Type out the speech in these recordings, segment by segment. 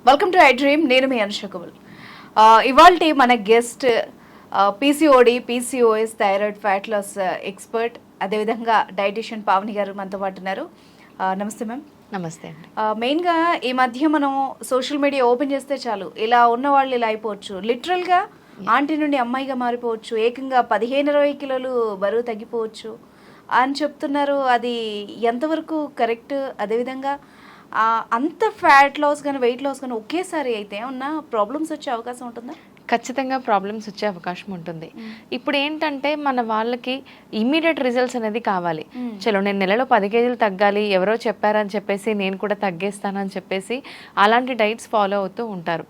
Welcome to I dream. నేను మీ అనుష కమల్. ఇవాల్టి మన guest PCOD, PCOS, thyroid, fat loss expert, అదేవిధంగా డైటీషియన్ పావని గారు మనతో పాటు ఉన్నారు. నమస్తే మ్యామ్. నమస్తే అండి. మెయిన్గా ఈ మధ్య మనం సోషల్ మీడియా ఓపెన్ చేస్తే చాలు, ఇలా ఉన్న వాళ్ళు ఇలా అయిపోవచ్చు, లిటరల్గా ఆంటీ నుండి అమ్మాయిగా మారిపోవచ్చు, ఏకంగా 15-20 కిలోలు బరువు తగ్గిపోవచ్చు అని చెప్తున్నారు. అది ఎంతవరకు కరెక్ట్? అదేవిధంగా అంత ఫ్యాట్ లాస్ కానీ వెయిట్ లాస్ కానీ ఒకేసారి అయితే ఏమన్నా ప్రాబ్లమ్స్ వచ్చే అవకాశం ఉంటుందా? ఖచ్చితంగా ప్రాబ్లమ్స్ వచ్చే అవకాశం ఉంటుంది. ఇప్పుడు ఏంటంటే మన వాళ్ళకి ఇమ్మీడియట్ రిజల్ట్స్ అనేది కావాలి. చలో నేను నెలలో 10 కేజీలు తగ్గాలి, ఎవరో చెప్పారని చెప్పేసి నేను కూడా తగ్గేస్తానని చెప్పేసి అలాంటి డైట్స్ ఫాలో అవుతూ ఉంటారు.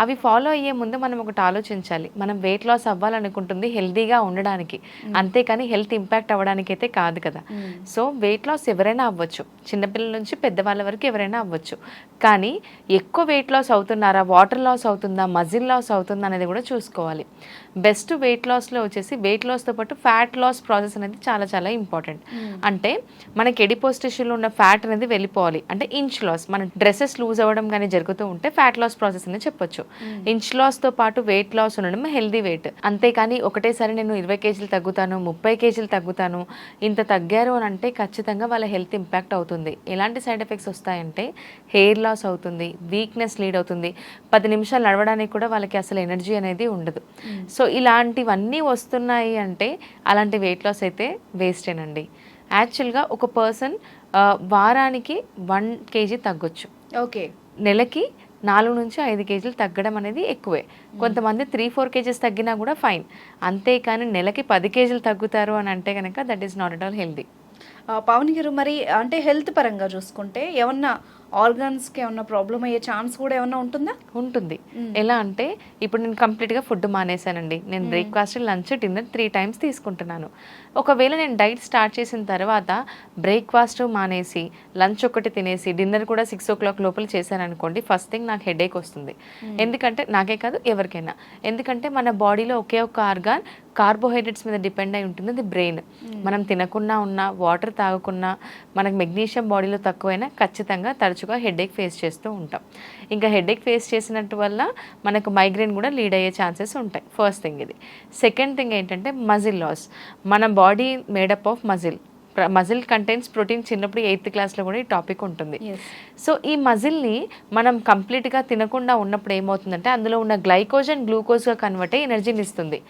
అవి ఫాలో అయ్యే ముందు మనం ఒకటి ఆలోచించాలి. మనం వెయిట్ లాస్ అవ్వాలనుకుంటుంది హెల్తీగా ఉండడానికి, అంతేకాని హెల్త్ ఇంపాక్ట్ అవ్వడానికి అయితే కాదు కదా. సో వెయిట్ లాస్ ఎవరైనా అవ్వచ్చు, చిన్నపిల్లల నుంచి పెద్దవాళ్ళ వరకు ఎవరైనా అవ్వచ్చు. కానీ ఎక్కువ వెయిట్ లాస్ అవుతున్నారా, వాటర్ లాస్ అవుతుందా, మజిల్ లాస్ అవుతుందా అనేది కూడా చూసుకోవాలి. బెస్ట్ వెయిట్ లాస్లో వచ్చేసి వెయిట్ లాస్తో పాటు ఫ్యాట్ లాస్ ప్రాసెస్ అనేది చాలా చాలా ఇంపార్టెంట్. అంటే మనకి ఎడిపోస్ టిష్యూలో ఉన్న ఫ్యాట్ అనేది వెళ్ళిపోవాలి. అంటే ఇంచ్ లాస్, మన డ్రెస్సెస్ లూజ్ అవ్వడం కానీ జరుగుతూ ఉంటే ఫ్యాట్ లాస్ ప్రాసెస్ అనేది చెప్పొచ్చు. ఇంచ్ లాస్తో పాటు వెయిట్ లాస్ ఉండడం హెల్దీ వెయిట్. అంతేకాని ఒకటేసారి నేను 20 కేజీలు తగ్గుతాను, 30 కేజీలు తగ్గుతాను, ఇంత తగ్గారు అని అంటే ఖచ్చితంగా వాళ్ళ హెల్త్ ఇంపాక్ట్ అవుతుంది. ఎలాంటి సైడ్ ఎఫెక్ట్స్ వస్తాయంటే హెయిర్ లాస్ అవుతుంది, వీక్నెస్ లీడ్ అవుతుంది, 10 నిమిషాలు నడవడానికి కూడా వాళ్ళకి అసలు ఎనర్జీ అనేది ఉండదు. సో ఇలాంటివన్నీ వస్తున్నాయి అంటే అలాంటి వెయిట్ లాస్ అయితే వేస్టేనండి. యాక్చువల్గా ఒక పర్సన్ వారానికి 1 కేజీ తగ్గొచ్చు. ఓకే, నెలకి 4 నుంచి 5 కేజీలు తగ్గడం అనేది ఎక్కువే. కొంతమంది 3-4 కేజీస్ తగ్గినా కూడా ఫైన్. అంతేకాని నెలకి 10 కేజీలు తగ్గుతారు అని అంటే కనుక that is not at all healthy. Pavani గారు, మరి అంటే హెల్త్ పరంగా చూసుకుంటే ఏమన్నా ఆర్గాన్స్కి ఏమన్నా ప్రాబ్లం అయ్యే ఛాన్స్ కూడా ఏమన్నా ఉంటుందా? ఉంటుంది. ఎలా అంటే ఇప్పుడు నేను కంప్లీట్గా ఫుడ్ మానేశానండి. నేను బ్రేక్ఫాస్ట్, లంచ్, డిన్నర్ 3 టైమ్స్ తీసుకుంటున్నాను. ఒకవేళ నేను డైట్ స్టార్ట్ చేసిన తర్వాత బ్రేక్ఫాస్ట్ మానేసి లంచ్ ఒకటి తినేసి డిన్నర్ కూడా 6 o'clock లోపల చేశాను అనుకోండి, ఫస్ట్ థింగ్ నాకు హెడేక్ వస్తుంది. ఎందుకంటే నాకే కాదు ఎవరికైనా, ఎందుకంటే మన బాడీలో ఒకే ఒక ఆర్గాన్ కార్బోహైడ్రేట్స్ మీద డిపెండ్ అయి ఉంటుంది, అది బ్రెయిన్. మనం తినకున్నా ఉన్నా, వాటర్ తాగకున్నా, మనకు మెగ్నీషియం బాడీలో తక్కువైనా ఖచ్చితంగా తరచుగా హెడేక్ ఫేస్ చేస్తూ ఉంటాం. ఇంకా హెడేక్ ఫేస్ చేసినట్టు వల్ల మనకు మైగ్రేన్ కూడా లీడ్ అయ్యే ఛాన్సెస్ ఉంటాయి. ఫస్ట్ థింగ్ ఇది. సెకండ్ థింగ్ ఏంటంటే మజిల్ లాస్. మన body made up of muscle. Muscle contains protein. చిన్నప్పుడు 8th క్లాస్లో కూడా ఈ టాపిక్ ఉంటుంది. సో ఈ మజిల్ని మనం కంప్లీట్గా తినకుండా ఉన్నప్పుడు ఏమవుతుందంటే అందులో ఉన్న గ్లైకోజన్ గ్లూకోజ్గా కన్వర్ట్ అయ్యి ఎనర్జీని ఇస్తుంది.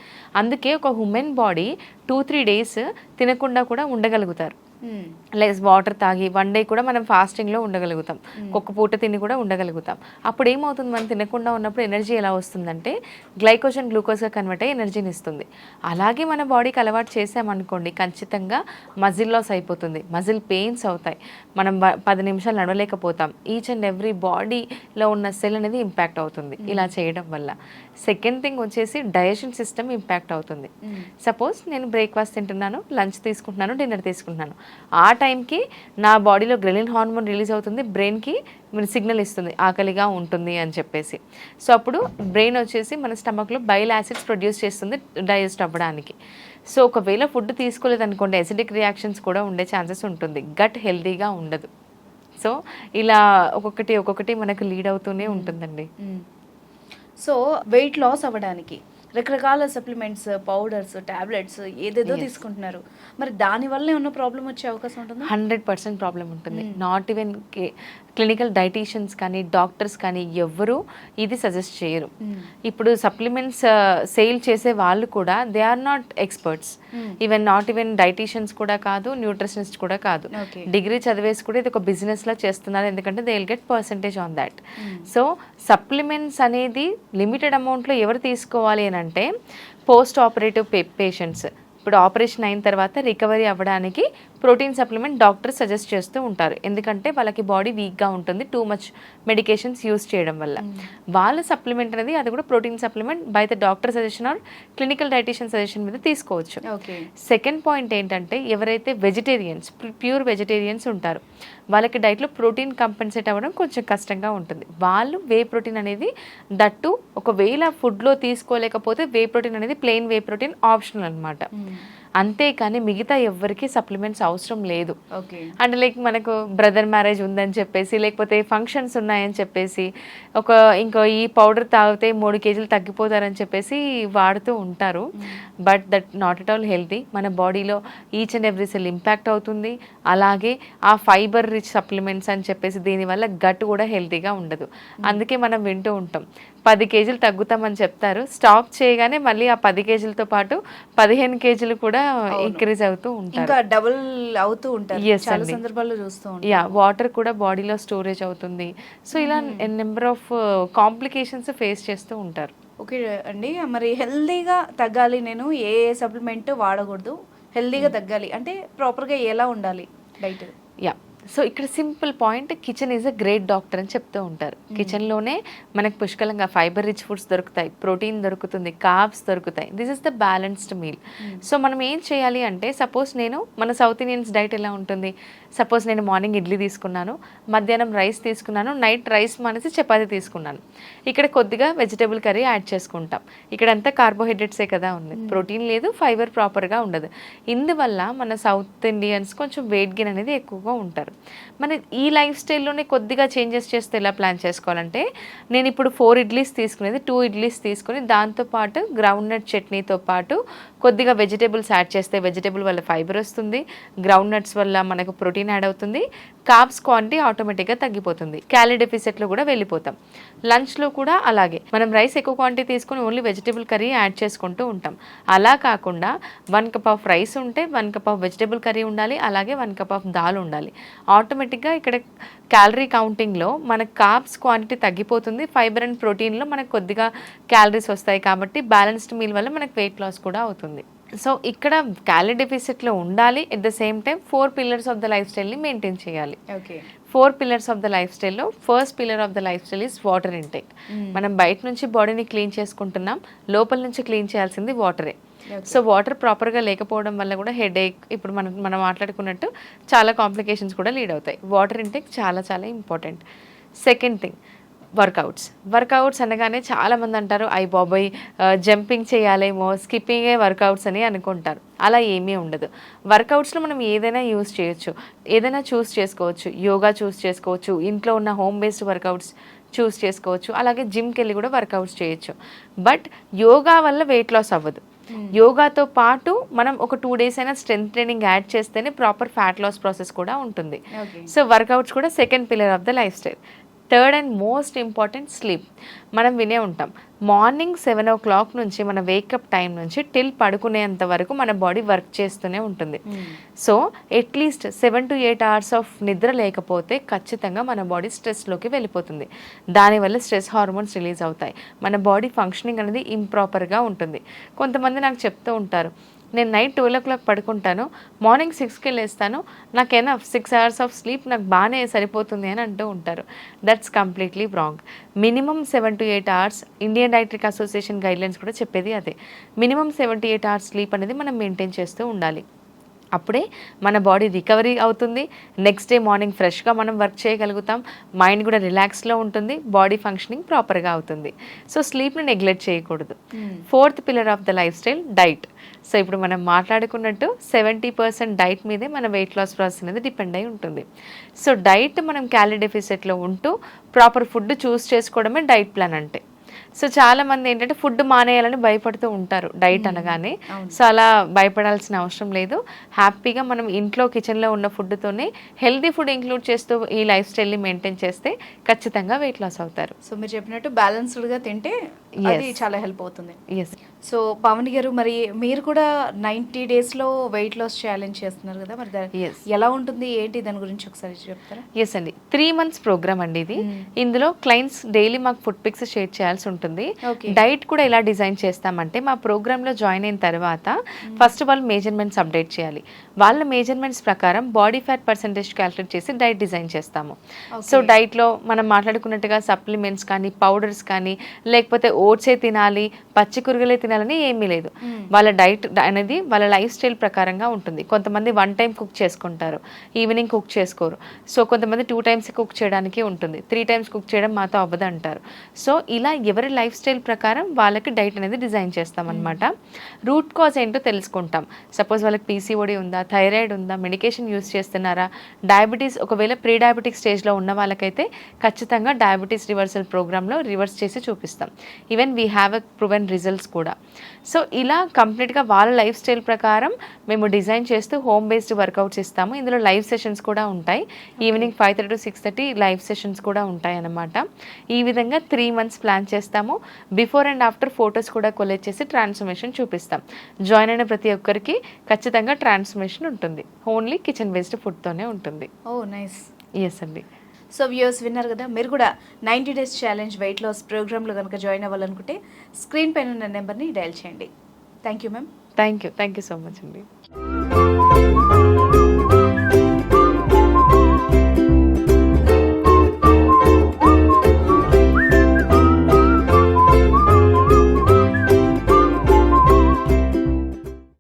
అందుకే ఒక హ్యూమన్ బాడీ 2-3 days తినకుండా కూడా ఉండగలుగుతారు. లెస్ వాటర్ తాగి 1 day కూడా మనం ఫాస్టింగ్లో ఉండగలుగుతాం, ఒక్క పూట తిని కూడా ఉండగలుగుతాం. అప్పుడు ఏమవుతుంది, మనం తినకుండా ఉన్నప్పుడు ఎనర్జీ ఎలా వస్తుందంటే గ్లైకోజన్ గ్లూకోజ్గా కన్వర్ట్ అయ్యి ఎనర్జీని ఇస్తుంది. అలాగే మన బాడీకి అలవాటు చేసామనుకోండి, ఖచ్చితంగా మజిల్ లాస్ అయిపోతుంది, మజిల్ పెయిన్స్ అవుతాయి, మనం 10 నిమిషాలు నడవలేకపోతాం. ఈచ్ అండ్ ఎవ్రీ బాడీలో ఉన్న సెల్ అనేది ఇంపాక్ట్ అవుతుంది ఇలా చేయడం వల్ల. సెకండ్ థింగ్ వచ్చేసి డైజెషన్ సిస్టమ్ ఇంపాక్ట్ అవుతుంది. సపోజ్ నేను బ్రేక్ఫాస్ట్ తింటున్నాను, లంచ్ తీసుకుంటున్నాను, డిన్నర్ తీసుకుంటున్నాను. ఆ టైంకి నా బాడీలో గ్రెలిన్ హార్మోన్ రిలీజ్ అవుతుంది, బ్రెయిన్కి సిగ్నల్ ఇస్తుంది ఆకలిగా ఉంటుంది అని చెప్పేసి. సో అప్పుడు బ్రెయిన్ వచ్చేసి మన స్టమక్లో బైల్ యాసిడ్స్ ప్రొడ్యూస్ చేస్తుంది డైజెస్ట్ అవ్వడానికి. సో ఒకవేళ ఫుడ్ తీసుకోలేదనుకోండి, ఎసిడిక్ రియాక్షన్స్ కూడా ఉండే ఛాన్సెస్ ఉంటుంది, గట్ హెల్తీగా ఉండదు. సో ఇలా ఒక్కొక్కటి మనకు లీడ్ అవుతూనే ఉంటుందండి. సో వెయిట్ లాస్ అవ్వడానికి రకరకాల సప్లిమెంట్స్, పౌడర్స్, టాబ్లెట్స్ ఏదేదో తీసుకుంటున్నారు. మరి దానివల్ల ఏమన్నా ప్రాబ్లం వచ్చే అవకాశం ఉంటుందా? 100% ప్రాబ్లం ఉంటుంది. నాట్ ఈవెన్ క్లినికల్ డైటీషియన్స్ కానీ డాక్టర్స్ కానీ ఎవ్వరూ ఇది సజెస్ట్ చేయరు. ఇప్పుడు సప్లిమెంట్స్ సేల్ చేసే వాళ్ళు కూడా they are not experts. Even not even dietitians కూడా కాదు, న్యూట్రిషనిస్ట్ కూడా కాదు. డిగ్రీ చదివేసి కూడా ఇది ఒక బిజినెస్ లా చేస్తున్నారు, ఎందుకంటే they will get percentage on that. So supplements అనేది లిమిటెడ్ అమౌంట్లో ఎవరు తీసుకోవాలి అని అంటే పోస్ట్ ఆపరేటివ్ పేషెంట్స్. ఇప్పుడు ఆపరేషన్ అయిన తర్వాత రికవరీ అవ్వడానికి ప్రోటీన్ సప్లిమెంట్ డాక్టర్ సజెస్ట్ చేస్తూ ఉంటారు, ఎందుకంటే వాళ్ళకి బాడీ వీక్గా ఉంటుంది టూ మచ్ మెడికేషన్స్ యూస్ చేయడం వల్ల. వాళ్ళ సప్లిమెంట్ అనేది అది కూడా protein supplement by the doctor suggestion or clinical dietitian suggestion మీద తీసుకోవచ్చు. సెకండ్ పాయింట్ ఏంటంటే ఎవరైతే వెజిటేరియన్స్, ప్యూర్ వెజిటేరియన్స్ ఉంటారు, వాళ్ళకి డైట్లో ప్రోటీన్ కంపెన్సేట్ అవ్వడం కొంచెం కష్టంగా ఉంటుంది. వాళ్ళు వే ప్రోటీన్ అనేది దట్టు ఒకవేళ ఫుడ్లో తీసుకోలేకపోతే వే ప్రోటీన్ అనేది ప్లెయిన్ వే ప్రోటీన్ ఆప్షనల్ అనమాట. అంతేకాని మిగతా ఎవ్వరికి సప్లిమెంట్స్ అవసరం లేదు. ఓకే. అంటే లైక్ మనకు బ్రదర్ మ్యారేజ్ ఉందని చెప్పేసి, లేకపోతే ఫంక్షన్స్ ఉన్నాయని చెప్పేసి, ఇంకో ఈ పౌడర్ తాగితే 3 kgs తగ్గిపోతారని చెప్పేసి వాడుతూ ఉంటారు. But that not at all healthy. మన బాడీలో each and every cell impact అవుతుంది. అలాగే ఆ ఫైబర్ రిచ్ సప్లిమెంట్స్ అని చెప్పేసి దీనివల్ల గట్ కూడా హెల్తీగా ఉండదు. అందుకే మనం వింటూ ఉంటాం 10 kgs తగ్గుతామని చెప్తారు, స్టాప్ చేయగానే మళ్ళీ ఆ 10 kgsతో పాటు 15 kgs కూడా ఇంక్రీజ్ అవుతూ ఉంటారు, ఇంకా డబుల్ అవుతూ ఉంటారు. Yes చాలా అండి. సందర్భాల్లో చూస్తూ ఉంటాం. యా, వాటర్ కూడా బాడీలో స్టోరేజ్ అవుతుంది. సో ఇలా నెంబర్ ఆఫ్ కాంప్లికేషన్స్ ఫేస్ చేస్తూ ఉంటారు. ఓకే అండి, మరి హెల్దీగా తగ్గాలి, నేను ఏ సప్లిమెంట్ వాడకూడదు, హెల్దీగా తగ్గాలి అంటే ప్రాపర్గా ఎలా ఉండాలి డైట్? యా, సో ఇక్కడ simple point, kitchen is a great doctor అని చెప్తూ ఉంటారు. కిచెన్లోనే మనకు పుష్కలంగా ఫైబర్ రిచ్ ఫుడ్స్ దొరుకుతాయి, ప్రోటీన్ దొరుకుతుంది, కార్బ్స్ దొరుకుతాయి. This is the balanced meal. So మనం ఏం చేయాలి అంటే, సపోజ్ మన సౌత్ ఇండియన్స్ డైట్ ఎలా ఉంటుంది, సపోజ్ నేను మార్నింగ్ ఇడ్లీ తీసుకున్నాను, మధ్యాహ్నం రైస్ తీసుకున్నాను, నైట్ రైస్ మానేసి చపాతీ తీసుకున్నాను. ఇక్కడ కొద్దిగా వెజిటేబుల్ కర్రీ యాడ్ చేసుకుంటాం. ఇక్కడ అంతా కార్బోహైడ్రేట్సే కదా ఉంది, ప్రోటీన్ లేదు, ఫైబర్ ప్రాపర్గా ఉండదు. ఇందువల్ల మన సౌత్ ఇండియన్స్ కొంచెం వెయిట్ గెయిన్ అనేది ఎక్కువగా ఉంటారు. మన ఈ లైఫ్ స్టైల్లోనే కొద్దిగా చేంజెస్ చేస్తే ఎలా ప్లాన్ చేసుకోవాలంటే, నేను ఇప్పుడు 4 ఇడ్లీస్ తీసుకునేది 2 ఇడ్లీస్ తీసుకుని దాంతోపాటు గ్రౌండ్ నట్ చట్నీతో పాటు కొద్దిగా వెజిటేబుల్స్ యాడ్ చేస్తే వెజిటేబుల్ వల్ల ఫైబర్ వస్తుంది, గ్రౌండ్ నట్స్ వల్ల మనకు ప్రోటీన్ యాడ్ అవుతుంది, కార్బ్స్ క్వాంటిటీ ఆటోమేటిక్గా తగ్గిపోతుంది, క్యాలరీ డెఫిసిట్లో కూడా వెళ్ళిపోతాం. లంచ్లో కూడా అలాగే మనం రైస్ ఎక్కువ క్వాంటిటీ తీసుకుని ఓన్లీ వెజిటేబుల్ కర్రీ యాడ్ చేసుకుంటూ ఉంటాం. అలా కాకుండా 1 cup ఆఫ్ రైస్ ఉంటే 1 cup ఆఫ్ వెజిటేబుల్ కర్రీ ఉండాలి, అలాగే 1 cup ఆఫ్ దాల్ ఉండాలి. ఆటోమేటిక్గా ఇక్కడ క్యాలరీ కౌంటింగ్లో మనకు కార్బ్స్ క్వాంటిటీ తగ్గిపోతుంది, ఫైబర్ అండ్ ప్రోటీన్లో మనకు కొద్దిగా క్యాలరీస్ వస్తాయి. కాబట్టి బ్యాలెన్స్డ్ మీల్ వల్ల మనకు వెయిట్ లాస్ కూడా అవుతుంది. సో ఇక్కడ క్యాలరీ డెఫిసిట్లో ఉండాలి, at the same time 4 pillars of the life స్టైల్ని మెయింటైన్ చేయాలి. Okay. 4 pillars of the life స్టైల్లో first pillar of the life style is water intake. మనం బయట నుంచి బాడీని క్లీన్ చేసుకుంటున్నాం, లోపల నుంచి క్లీన్ చేయాల్సింది వాటరే. సో వాటర్ ప్రాపర్గా లేకపోవడం వల్ల కూడా హెడేక్, ఇప్పుడు మనం మాట్లాడుకున్నట్టు చాలా కాంప్లికేషన్స్ కూడా లీడ్ అవుతాయి. వాటర్ ఇంటేక్ చాలా చాలా ఇంపార్టెంట్. సెకండ్ థింగ్, వర్కౌట్స్ అనగానే చాలామంది అంటారు, అయ్యి బాబాయ్ జంపింగ్ చేయాలేమో, స్కిప్పింగే వర్కౌట్స్ అని అనుకుంటారు. అలా ఏమీ ఉండదు. వర్కౌట్స్లో మనం ఏదైనా యూస్ చేయొచ్చు, ఏదైనా చూస్ చేసుకోవచ్చు. యోగా చూస్ చేసుకోవచ్చు, ఇంట్లో ఉన్న హోమ్ బేస్డ్ వర్కౌట్స్ చూస్ చేసుకోవచ్చు, అలాగే జిమ్కి వెళ్ళి కూడా వర్కౌట్స్ చేయొచ్చు. బట్ యోగా వల్ల వెయిట్ లాస్ అవ్వదు. యోగాతో పాటు మనం ఒక 2 days అయినా స్ట్రెంత్ ట్రైనింగ్ యాడ్ చేస్తేనే ప్రాపర్ ఫ్యాట్ లాస్ ప్రాసెస్ కూడా ఉంటుంది. సో వర్కౌట్స్ కూడా second pillar of the life style. Third and most important, sleep. మనం వినే ఉంటాం, మార్నింగ్ 7 o'clock నుంచి మన వేకప్ టైం నుంచి టిల్ పడుకునేంత వరకు మన బాడీ వర్క్ చేస్తూనే ఉంటుంది. So at least 7 to 8 hours of నిద్ర లేకపోతే ఖచ్చితంగా మన బాడీ స్ట్రెస్లోకి వెళ్ళిపోతుంది. దానివల్ల స్ట్రెస్ హార్మోన్స్ రిలీజ్ అవుతాయి, మన బాడీ ఫంక్షనింగ్ అనేది ఇంప్రాపర్గా ఉంటుంది. కొంతమంది నాకు చెప్తూ ఉంటారు, నేను నైట్ 12 o'clock పడుకుంటాను, మార్నింగ్ 6కి లేస్తాను, నాకు ఎనఫ్ 6 hours ఆఫ్ స్లీప్ నాకు బాగానే సరిపోతుంది అని అంటూ ఉంటారు. That's completely wrong. Minimum 7 to 8 hours, Indian dietary association guidelines కూడా చెప్పేది అదే. మినిమం 7 to 8 hours స్లీప్ అనేది మనం మెయింటైన్ చేస్తూ ఉండాలి. అప్పుడే మన బాడీ రికవరీ అవుతుంది, నెక్స్ట్ డే మార్నింగ్ ఫ్రెష్గా మనం వర్క్ చేయగలుగుతాం, మైండ్ కూడా రిలాక్స్లో ఉంటుంది, బాడీ ఫంక్షనింగ్ ప్రాపర్గా అవుతుంది. సో స్లీప్ని నెగ్లెక్ట్ చేయకూడదు. Fourth pillar of the life style, diet. So ఇప్పుడు మనం మాట్లాడుకున్నట్టు 70% డైట్ మీదే మన వెయిట్ లాస్ ప్రాసెస్ అనేది డిపెండ్ అయి ఉంటుంది. సో డైట్ మనం క్యాలరీ డెఫిసిట్లో ఉంటూ ప్రాపర్ ఫుడ్ చూస్ చేసుకోవడమే డైట్ ప్లాన్ అంటే. సో చాలా మంది ఏంటంటే ఫుడ్ మానేయాలని భయపడుతూ ఉంటారు డైట్ అనగానే. సో అలా భయపడాల్సిన అవసరం లేదు. హ్యాపీగా మనం ఇంట్లో కిచెన్లో ఉన్న ఫుడ్తోనే హెల్దీ ఫుడ్ ఇంక్లూడ్ చేస్తూ ఈ లైఫ్ స్టైల్ని మెయింటైన్ చేస్తే ఖచ్చితంగా వెయిట్ లాస్ అవుతారు. సో మీరు చెప్పినట్టు బ్యాలెన్స్డ్గా తింటే అది చాలా హెల్ప్ అవుతుంది. ఎస్. సో పవన్ గారు, మరి మీరు కూడా 90 daysలో వెయిట్ లాస్ ఛాలెంజ్ చేస్తున్నారు కదా, మరి ఎలా ఉంటుంది ఏంటి, దాని గురించి ఒకసారి చెప్తారా? ఎస్ అండి, 3 months ప్రోగ్రామ్ అండి ఇది. ఇందులో క్లయింట్స్ డైలీ మాకు ఫుడ్ పిక్స్ షేర్ చేయాల్సి ఉంటుంది. డైట్ కూడా ఎలా డిజైన్ చేస్తామంటే, మా ప్రోగ్రాంలో జాయిన్ అయిన తర్వాత ఫస్ట్ వాళ్ళు మేజర్మెంట్స్ అప్డేట్ చేయాలి. వాళ్ళ మేజర్మెంట్స్ ప్రకారం బాడీ ఫ్యాట్ పర్సెంటేజ్ క్యాలిక్యులేట్ చేసి డైట్ డిజైన్ చేస్తాము. సో డైట్లో మనం మాట్లాడుకున్నట్టుగా సప్లిమెంట్స్ కానీ, పౌడర్స్ కానీ, లేకపోతే ఓట్సే తినాలి, పచ్చి కూరగాయలే తినాలి తినాలని ఏమీ లేదు. వాళ్ళ డైట్ అనేది వాళ్ళ లైఫ్ స్టైల్ ప్రకారంగా ఉంటుంది. కొంతమంది 1 టైం కుక్ చేసుకుంటారు, ఈవినింగ్ కుక్ చేసుకోరు. సో కొంతమంది 2 టైమ్స్ కుక్ చేయడానికి ఉంటుంది, 3 టైమ్స్ కుక్ చేయడం మాతో అవ్వదు అంటారు. సో ఇలా ఎవరి లైఫ్ స్టైల్ ప్రకారం వాళ్ళకి డైట్ అనేది డిజైన్ చేస్తామన్నమాట. రూట్ కాజ్ ఏంటో తెలుసుకుంటాం. సపోజ్ వాళ్ళకి పీసీఓడి ఉందా, థైరాయిడ్ ఉందా, మెడికేషన్ యూస్ చేస్తున్నారా, డయాబెటీస్ ఒకవేళ ప్రీ డయాబెటిక్ స్టేజ్లో ఉన్న వాళ్ళకైతే ఖచ్చితంగా డయాబెటీస్ రివర్సల్ ప్రోగ్రాంలో రివర్స్ చేసి చూపిస్తాం. Even we have a proven results కూడా. సో ఇలా కంప్లీట్గా వాళ్ళ లైఫ్ స్టైల్ ప్రకారం మేము డిజైన్ చేస్తూ హోమ్ బేస్డ్ వర్కౌట్స్ ఇస్తాము. ఇందులో లైవ్ సెషన్స్ కూడా ఉంటాయి. ఈవినింగ్ 5:30 to 6:30 లైవ్ సెషన్స్ కూడా ఉంటాయి అన్నమాట. ఈ విధంగా 3 months ప్లాన్ చేస్తాము. బిఫోర్ అండ్ ఆఫ్టర్ ఫొటోస్ కూడా కొలెక్ట్ చేసి ట్రాన్స్ఫర్మేషన్ చూపిస్తాం. జాయిన్ అయిన ప్రతి ఒక్కరికి ఖచ్చితంగా ట్రాన్స్ఫర్మేషన్ ఉంటుంది. ఓన్లీ కిచెన్ బేస్డ్ ఫుడ్తోనే ఉంటుంది. ఓ నైస్. ఎస్ అండి. సో వ్యూవర్స్ విన్నారు కదా, మీరు కూడా 90 days ఛాలెంజ్ వెయిట్ లాస్ ప్రోగ్రాంలో కనుక జాయిన్ అవ్వాలనుకుంటే స్క్రీన్ పైన ఉన్న నెంబర్ని డయల్ చేయండి. Thank you ma'am. Thank you so much అండి.